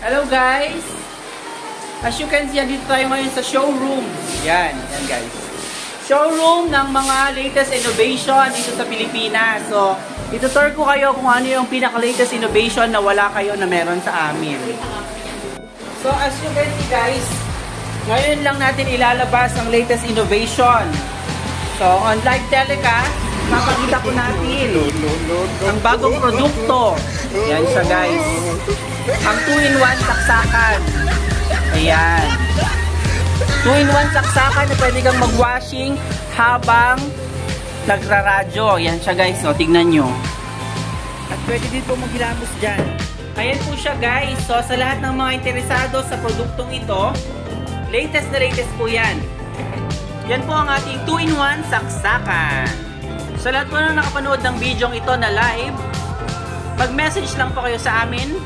Hello guys! As you can see, dito tayo ngayon sa showroom. Yan guys. Showroom ng mga latest innovation dito sa Pilipinas. So, itutur ko kayo kung ano yung pinaka-latest innovation na wala kayo na meron sa amin. So, as you can see guys, ngayon lang natin ilalabas ang latest innovation. So, on live telecast, mapakita ko natin ang bagong produkto. Yan siya guys. Ang 2-in-1 saksakan. Ayan. 2-in-1 saksakan na pwede kang mag-washing habang nagraradyo. Yan siya guys. O, tignan nyo. At pwede din po maghilamos dyan. Ayan po siya guys. So, sa lahat ng mga interesado sa produktong ito, latest na latest po yan. Yan po ang ating 2-in-1 saksakan. Sa lahat po na nakapanood ng video ito na live, mag-message lang po kayo sa amin